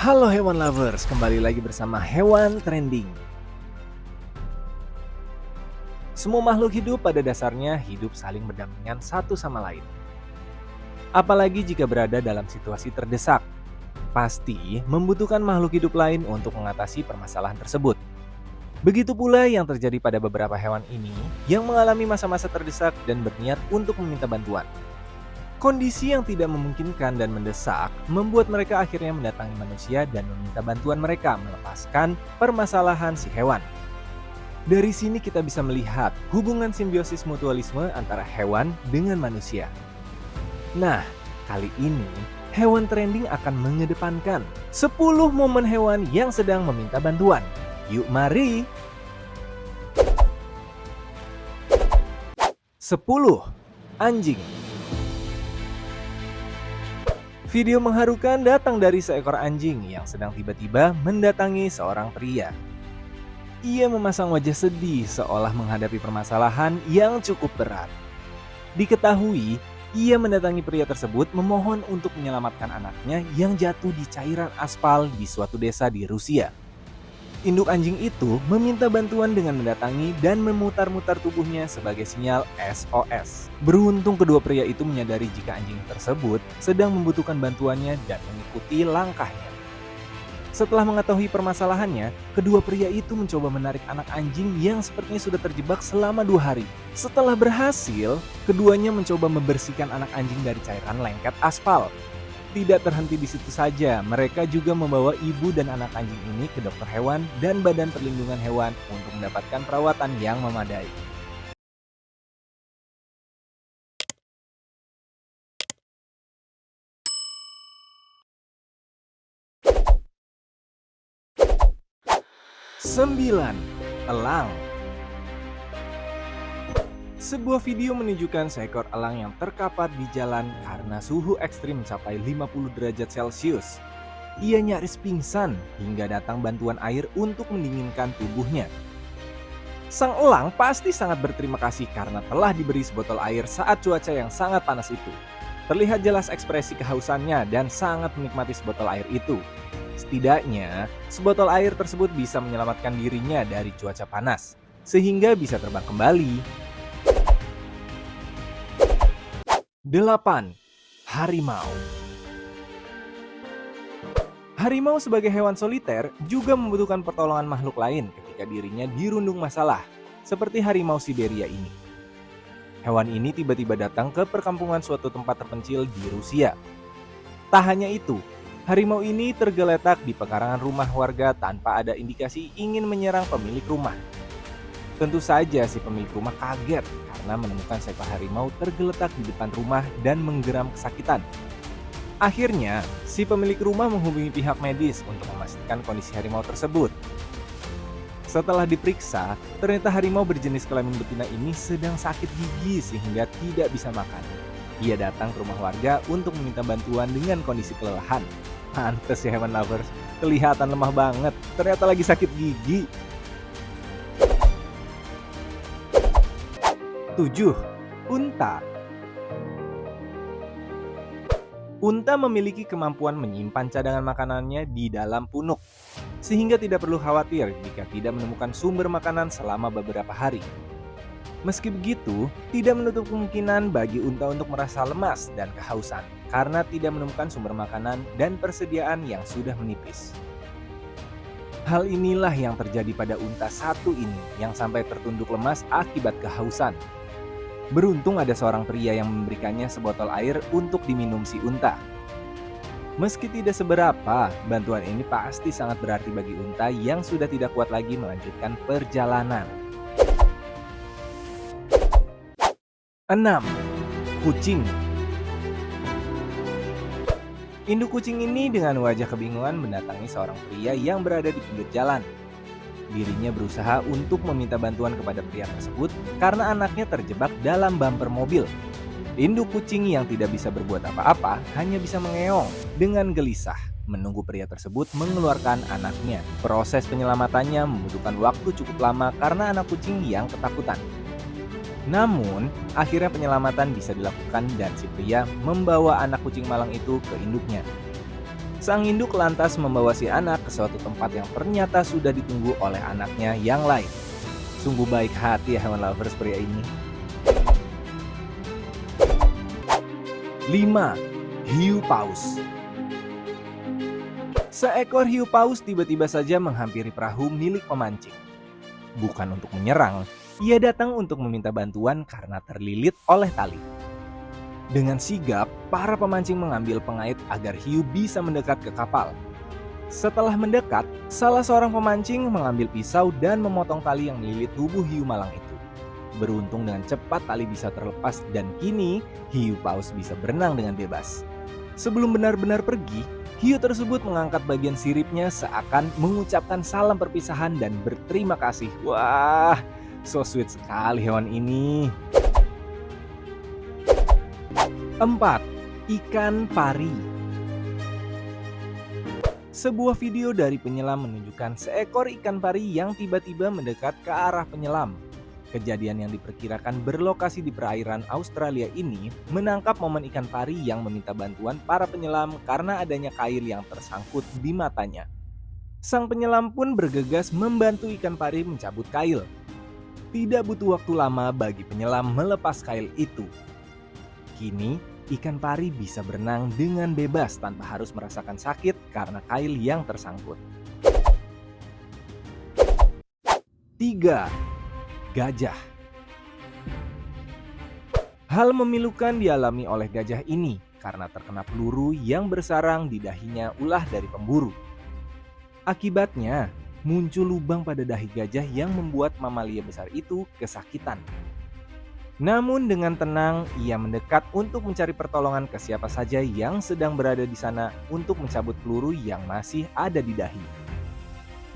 Halo hewan lovers, kembali lagi bersama Hewan Trending. Semua makhluk hidup pada dasarnya hidup saling berdampingan satu sama lain. Apalagi jika berada dalam situasi terdesak, pasti membutuhkan makhluk hidup lain untuk mengatasi permasalahan tersebut. Begitu pula yang terjadi pada beberapa hewan ini yang mengalami masa-masa terdesak dan berniat untuk meminta bantuan. Kondisi yang tidak memungkinkan dan mendesak membuat mereka akhirnya mendatangi manusia dan meminta bantuan mereka melepaskan permasalahan si hewan. Dari sini kita bisa melihat hubungan simbiosis mutualisme antara hewan dengan manusia. Nah, kali ini Hewan Trending akan mengedepankan 10 momen hewan yang sedang meminta bantuan. Yuk mari! 10. Anjing. Video mengharukan datang dari seekor anjing yang sedang tiba-tiba mendatangi seorang pria. Ia memasang wajah sedih seolah menghadapi permasalahan yang cukup berat. Diketahui, ia mendatangi pria tersebut memohon untuk menyelamatkan anaknya yang jatuh di cairan aspal di suatu desa di Rusia. Induk anjing itu meminta bantuan dengan mendatangi dan memutar-mutar tubuhnya sebagai sinyal SOS. Beruntung kedua pria itu menyadari jika anjing tersebut sedang membutuhkan bantuannya dan mengikuti langkahnya. Setelah mengetahui permasalahannya, kedua pria itu mencoba menarik anak anjing yang sepertinya sudah terjebak selama 2 hari. Setelah berhasil, keduanya mencoba membersihkan anak anjing dari cairan lengket aspal. Tidak terhenti di situ saja, mereka juga membawa ibu dan anak anjing ini ke dokter hewan dan Badan Perlindungan Hewan untuk mendapatkan perawatan yang memadai. Sembilan, elang. Sebuah video menunjukkan seekor elang yang terkapar di jalan karena suhu ekstrim mencapai 50 derajat Celcius. Ia nyaris pingsan hingga datang bantuan air untuk mendinginkan tubuhnya. Sang elang pasti sangat berterima kasih karena telah diberi sebotol air saat cuaca yang sangat panas itu. Terlihat jelas ekspresi kehausannya dan sangat menikmati sebotol air itu. Setidaknya, sebotol air tersebut bisa menyelamatkan dirinya dari cuaca panas, sehingga bisa terbang kembali. 8. Harimau. Harimau sebagai hewan soliter juga membutuhkan pertolongan makhluk lain ketika dirinya dirundung masalah, seperti harimau Siberia ini. Hewan ini tiba-tiba datang ke perkampungan suatu tempat terpencil di Rusia. Tak hanya itu, harimau ini tergeletak di pekarangan rumah warga tanpa ada indikasi ingin menyerang pemilik rumah. Tentu saja si pemilik rumah kaget karena menemukan seekor harimau tergeletak di depan rumah dan menggeram kesakitan. Akhirnya, si pemilik rumah menghubungi pihak medis untuk memastikan kondisi harimau tersebut. Setelah diperiksa, ternyata harimau berjenis kelamin betina ini sedang sakit gigi sehingga tidak bisa makan. Ia datang ke rumah warga untuk meminta bantuan dengan kondisi kelelahan. Pantes ya hewan lovers, kelihatan lemah banget, ternyata lagi sakit gigi. 7. Unta. Unta memiliki kemampuan menyimpan cadangan makanannya di dalam punuk, sehingga tidak perlu khawatir jika tidak menemukan sumber makanan selama beberapa hari. Meski begitu, tidak menutup kemungkinan bagi unta untuk merasa lemas dan kehausan karena tidak menemukan sumber makanan dan persediaan yang sudah menipis. Hal inilah yang terjadi pada unta satu ini yang sampai tertunduk lemas akibat kehausan. Beruntung ada seorang pria yang memberikannya sebotol air untuk diminum si unta. Meski tidak seberapa, bantuan ini pasti sangat berarti bagi unta yang sudah tidak kuat lagi melanjutkan perjalanan. 6. Kucing. Induk kucing ini dengan wajah kebingungan mendatangi seorang pria yang berada di pinggir jalan. Dirinya berusaha untuk meminta bantuan kepada pria tersebut karena anaknya terjebak dalam bumper mobil. Induk kucing yang tidak bisa berbuat apa-apa hanya bisa mengeong dengan gelisah menunggu pria tersebut mengeluarkan anaknya. Proses penyelamatannya membutuhkan waktu cukup lama karena anak kucing yang ketakutan. Namun, akhirnya penyelamatan bisa dilakukan dan si pria membawa anak kucing malang itu ke induknya. Sang induk lantas membawa si anak ke suatu tempat yang ternyata sudah ditunggu oleh anaknya yang lain. Sungguh baik hati ya hewan lovers pria ini. 5. Hiu paus. Seekor hiu paus tiba-tiba saja menghampiri perahu milik pemancing. Bukan untuk menyerang, ia datang untuk meminta bantuan karena terlilit oleh tali. Dengan sigap, para pemancing mengambil pengait agar hiu bisa mendekat ke kapal. Setelah mendekat, salah seorang pemancing mengambil pisau dan memotong tali yang melilit tubuh hiu malang itu. Beruntung dengan cepat tali bisa terlepas dan kini hiu paus bisa berenang dengan bebas. Sebelum benar-benar pergi, hiu tersebut mengangkat bagian siripnya seakan mengucapkan salam perpisahan dan berterima kasih. Wah, so sweet sekali hewan ini. 4. Ikan pari. Sebuah video dari penyelam menunjukkan seekor ikan pari yang tiba-tiba mendekat ke arah penyelam. Kejadian yang diperkirakan berlokasi di perairan Australia ini menangkap momen ikan pari yang meminta bantuan para penyelam karena adanya kail yang tersangkut di matanya. Sang penyelam pun bergegas membantu ikan pari mencabut kail. Tidak butuh waktu lama bagi penyelam melepas kail itu. Kini, ikan pari bisa berenang dengan bebas tanpa harus merasakan sakit karena kail yang tersangkut. 3. Gajah. Hal memilukan dialami oleh gajah ini karena terkena peluru yang bersarang di dahinya ulah dari pemburu. Akibatnya, muncul lubang pada dahi gajah yang membuat mamalia besar itu kesakitan. Namun dengan tenang, ia mendekat untuk mencari pertolongan ke siapa saja yang sedang berada di sana untuk mencabut peluru yang masih ada di dahi.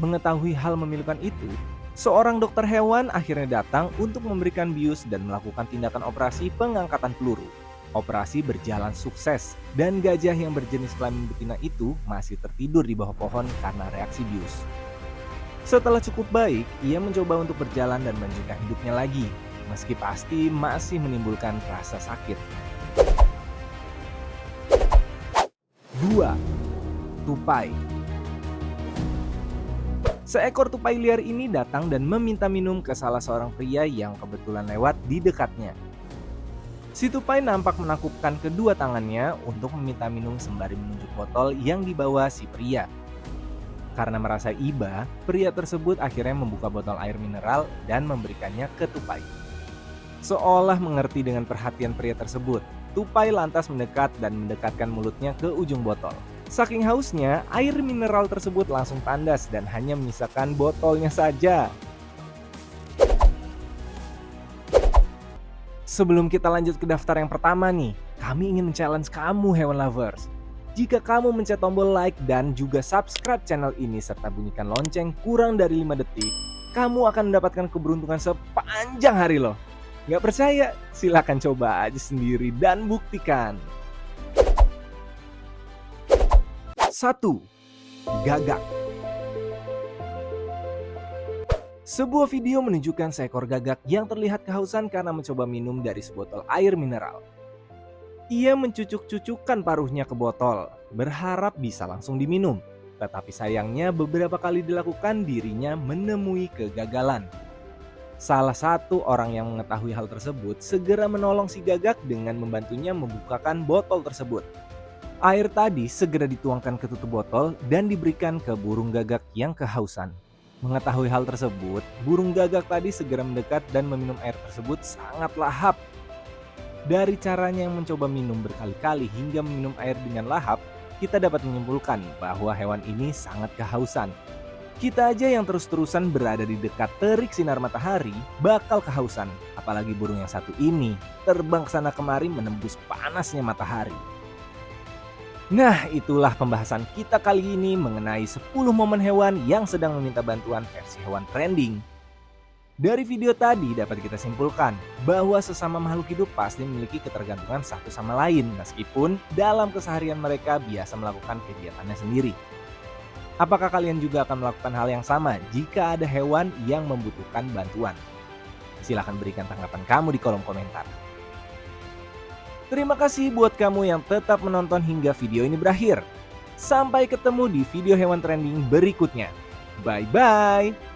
Mengetahui hal memilukan itu, seorang dokter hewan akhirnya datang untuk memberikan bius dan melakukan tindakan operasi pengangkatan peluru. Operasi berjalan sukses dan gajah yang berjenis kelamin betina itu masih tertidur di bawah pohon karena reaksi bius. Setelah cukup baik, ia mencoba untuk berjalan dan melanjutkan hidupnya lagi, meski pasti masih menimbulkan rasa sakit. 2. Tupai. Seekor tupai liar ini datang dan meminta minum ke salah seorang pria yang kebetulan lewat di dekatnya. Si tupai nampak menakupkan kedua tangannya untuk meminta minum sembari menunjuk botol yang dibawa si pria. Karena merasa iba, pria tersebut akhirnya membuka botol air mineral dan memberikannya ke tupai. Seolah mengerti dengan perhatian pria tersebut, tupai lantas mendekat dan mendekatkan mulutnya ke ujung botol. Saking hausnya, air mineral tersebut langsung tandas dan hanya menyisakan botolnya saja. Sebelum kita lanjut ke daftar yang pertama nih, kami ingin men-challenge kamu hewan lovers. Jika kamu mencet tombol like dan juga subscribe channel ini serta bunyikan lonceng kurang dari 5 detik, kamu akan mendapatkan keberuntungan sepanjang hari loh. Gak percaya? Silahkan coba aja sendiri dan buktikan. 1. Gagak. Sebuah video menunjukkan seekor gagak yang terlihat kehausan karena mencoba minum dari sebotol air mineral. Ia mencucuk-cucukkan paruhnya ke botol, berharap bisa langsung diminum. Tetapi sayangnya beberapa kali dilakukan dirinya menemui kegagalan. Salah satu orang yang mengetahui hal tersebut segera menolong si gagak dengan membantunya membukakan botol tersebut. Air tadi segera dituangkan ke tutup botol dan diberikan ke burung gagak yang kehausan. Mengetahui hal tersebut, burung gagak tadi segera mendekat dan meminum air tersebut sangat lahap. Dari caranya yang mencoba minum berkali-kali hingga meminum air dengan lahap, kita dapat menyimpulkan bahwa hewan ini sangat kehausan. Kita aja yang terus-terusan berada di dekat terik sinar matahari bakal kehausan. Apalagi burung yang satu ini terbang ke sana kemari menembus panasnya matahari. Nah, itulah pembahasan kita kali ini mengenai 10 momen hewan yang sedang meminta bantuan versi hewan trending. Dari video tadi dapat kita simpulkan bahwa sesama makhluk hidup pasti memiliki ketergantungan satu sama lain meskipun dalam keseharian mereka biasa melakukan kegiatannya sendiri. Apakah kalian juga akan melakukan hal yang sama jika ada hewan yang membutuhkan bantuan? Silahkan berikan tanggapan kamu di kolom komentar. Terima kasih buat kamu yang tetap menonton hingga video ini berakhir. Sampai ketemu di video hewan trending berikutnya. Bye-bye!